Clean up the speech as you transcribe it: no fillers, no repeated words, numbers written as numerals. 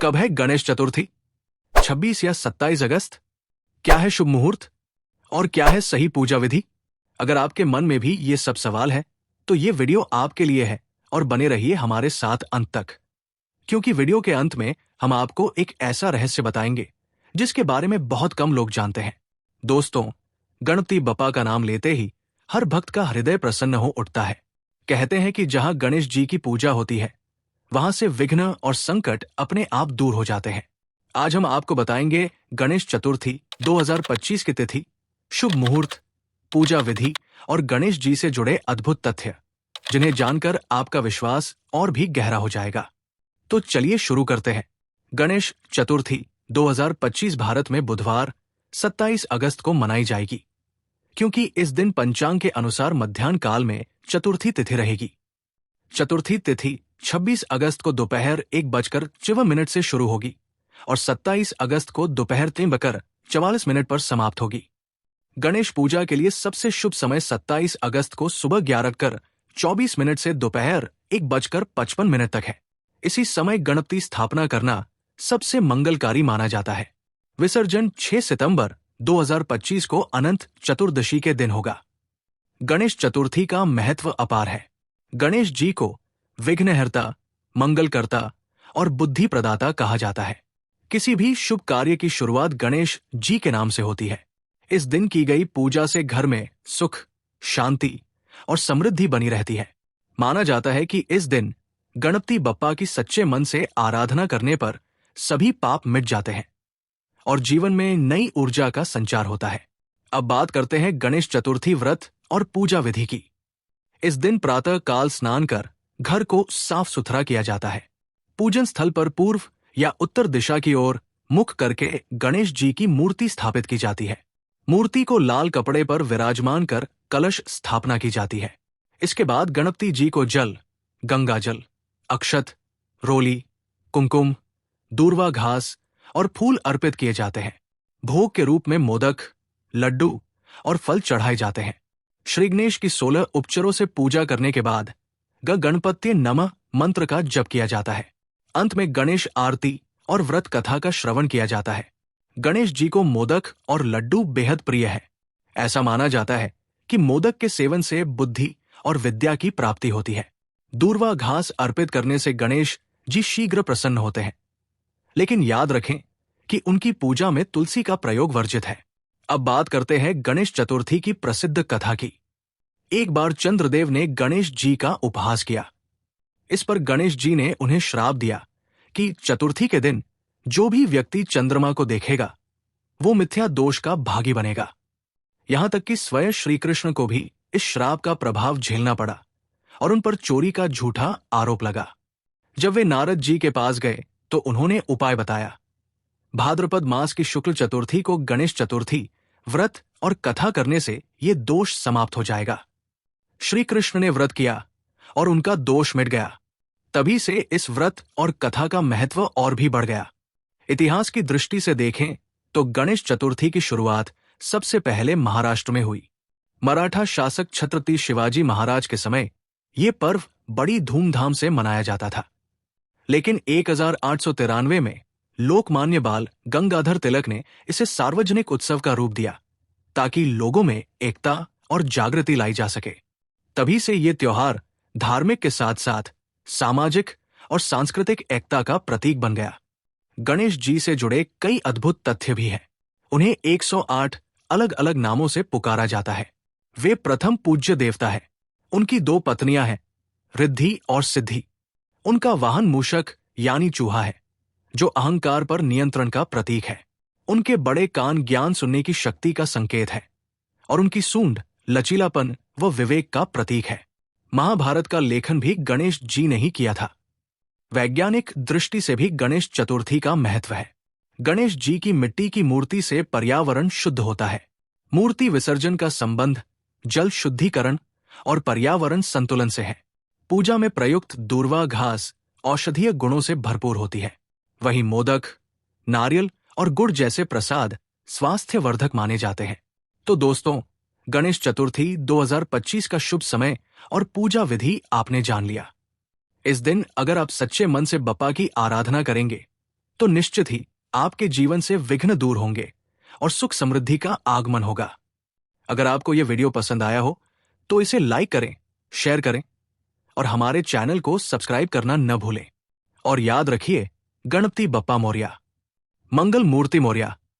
कब है गणेश चतुर्थी? 26 या 27 अगस्त? क्या है शुभ मुहूर्त और क्या है सही पूजा विधि? अगर आपके मन में भी ये सब सवाल है तो ये वीडियो आपके लिए है और बने रहिए हमारे साथ अंत तक, क्योंकि वीडियो के अंत में हम आपको एक ऐसा रहस्य बताएंगे जिसके बारे में बहुत कम लोग जानते हैं। दोस्तों, गणपति बप्पा का नाम लेते ही हर भक्त का हृदय प्रसन्न हो उठता है। कहते हैं कि जहां गणेश जी की पूजा होती है वहां से विघ्न और संकट अपने आप दूर हो जाते हैं। आज हम आपको बताएंगे गणेश चतुर्थी 2025 की तिथि, शुभ मुहूर्त, पूजा विधि और गणेश जी से जुड़े अद्भुत तथ्य, जिन्हें जानकर आपका विश्वास और भी गहरा हो जाएगा। तो चलिए शुरू करते हैं। गणेश चतुर्थी 2025 भारत में बुधवार 27 अगस्त को मनाई जाएगी, क्योंकि इस दिन पंचांग के अनुसार मध्याह्न काल में चतुर्थी तिथि रहेगी। चतुर्थी तिथि 26 अगस्त को दोपहर 1:54 से शुरू होगी और 27 अगस्त को दोपहर 3:44 पर समाप्त होगी। गणेश पूजा के लिए सबसे शुभ समय 27 अगस्त को सुबह 11:24 से दोपहर 1:55 तक है। इसी समय गणपति स्थापना करना सबसे मंगलकारी माना जाता है। विसर्जन 6 सितंबर 2025 को अनंत चतुर्दशी के दिन होगा। गणेश चतुर्थी का महत्व अपार है। गणेश जी को विघ्नहर्ता, मंगलकर्ता और बुद्धि प्रदाता कहा जाता है। किसी भी शुभ कार्य की शुरुआत गणेश जी के नाम से होती है। इस दिन की गई पूजा से घर में सुख, शांति और समृद्धि बनी रहती है। माना जाता है कि इस दिन गणपति बप्पा की सच्चे मन से आराधना करने पर सभी पाप मिट जाते हैं और जीवन में नई ऊर्जा का संचार होता है। अब बात करते हैं गणेश चतुर्थी व्रत और पूजा विधि की। इस दिन प्रातः काल स्नान कर घर को साफ सुथरा किया जाता है। पूजन स्थल पर पूर्व या उत्तर दिशा की ओर मुख करके गणेश जी की मूर्ति स्थापित की जाती है। मूर्ति को लाल कपड़े पर विराजमान कर कलश स्थापना की जाती है। इसके बाद गणपति जी को जल, गंगा जल, अक्षत, रोली, कुमकुम, दूर्वा घास और फूल अर्पित किए जाते हैं। भोग के रूप में मोदक, लड्डू और फल चढ़ाए जाते हैं। श्री गणेश की 16 उपचारों से पूजा करने के बाद गणपत्ये नमः मंत्र का जप किया जाता है। अंत में गणेश आरती और व्रत कथा का श्रवण किया जाता है। गणेश जी को मोदक और लड्डू बेहद प्रिय है। ऐसा माना जाता है कि मोदक के सेवन से बुद्धि और विद्या की प्राप्ति होती है। दूर्वा घास अर्पित करने से गणेश जी शीघ्र प्रसन्न होते हैं, लेकिन याद रखें कि उनकी पूजा में तुलसी का प्रयोग वर्जित है। अब बात करते हैं गणेश चतुर्थी की प्रसिद्ध कथा की। एक बार चंद्रदेव ने गणेश जी का उपहास किया। इस पर गणेश जी ने उन्हें श्राप दिया कि चतुर्थी के दिन जो भी व्यक्ति चंद्रमा को देखेगा वो मिथ्या दोष का भागी बनेगा। यहां तक कि स्वयं श्री कृष्ण को भी इस श्राप का प्रभाव झेलना पड़ा और उन पर चोरी का झूठा आरोप लगा। जब वे नारद जी के पास गए तो उन्होंने उपाय बताया। भाद्रपद मास की शुक्ल चतुर्थी को गणेश चतुर्थी व्रत और कथा करने से ये दोष समाप्त हो जाएगा। श्री कृष्ण ने व्रत किया और उनका दोष मिट गया। तभी से इस व्रत और कथा का महत्व और भी बढ़ गया। इतिहास की दृष्टि से देखें तो गणेश चतुर्थी की शुरुआत सबसे पहले महाराष्ट्र में हुई। मराठा शासक छत्रपति शिवाजी महाराज के समय ये पर्व बड़ी धूमधाम से मनाया जाता था, लेकिन 1893 में लोकमान्य बाल गंगाधर तिलक ने इसे सार्वजनिक उत्सव का रूप दिया ताकि लोगों में एकता और जागृति लाई जा सके। तभी से ये त्योहार धार्मिक के साथ साथ सामाजिक और सांस्कृतिक एकता का प्रतीक बन गया। गणेश जी से जुड़े कई अद्भुत तथ्य भी हैं। उन्हें 108 अलग अलग नामों से पुकारा जाता है। वे प्रथम पूज्य देवता है। उनकी 2 पत्नियां हैं, रिद्धि और सिद्धि। उनका वाहन मूषक यानी चूहा है, जो अहंकार पर नियंत्रण का प्रतीक है। उनके बड़े कान ज्ञान सुनने की शक्ति का संकेत है और उनकी सूंड लचीलापन व विवेक का प्रतीक है। महाभारत का लेखन भी गणेश जी ने ही किया था। वैज्ञानिक दृष्टि से भी गणेश चतुर्थी का महत्व है। गणेश जी की मिट्टी की मूर्ति से पर्यावरण शुद्ध होता है। मूर्ति विसर्जन का संबंध जल शुद्धिकरण और पर्यावरण संतुलन से है। पूजा में प्रयुक्त दूर्वा घास औषधीय गुणों से भरपूर होती है। वहीं मोदक, नारियल और गुड़ जैसे प्रसाद स्वास्थ्यवर्धक माने जाते हैं। तो दोस्तों, गणेश चतुर्थी 2025 का शुभ समय और पूजा विधि आपने जान लिया। इस दिन अगर आप सच्चे मन से बप्पा की आराधना करेंगे तो निश्चित ही आपके जीवन से विघ्न दूर होंगे और सुख समृद्धि का आगमन होगा। अगर आपको यह वीडियो पसंद आया हो तो इसे लाइक करें, शेयर करें और हमारे चैनल को सब्सक्राइब करना न भूलें। और याद रखिए, गणपति बप्पा मौर्या, मंगल मूर्ति मौर्या।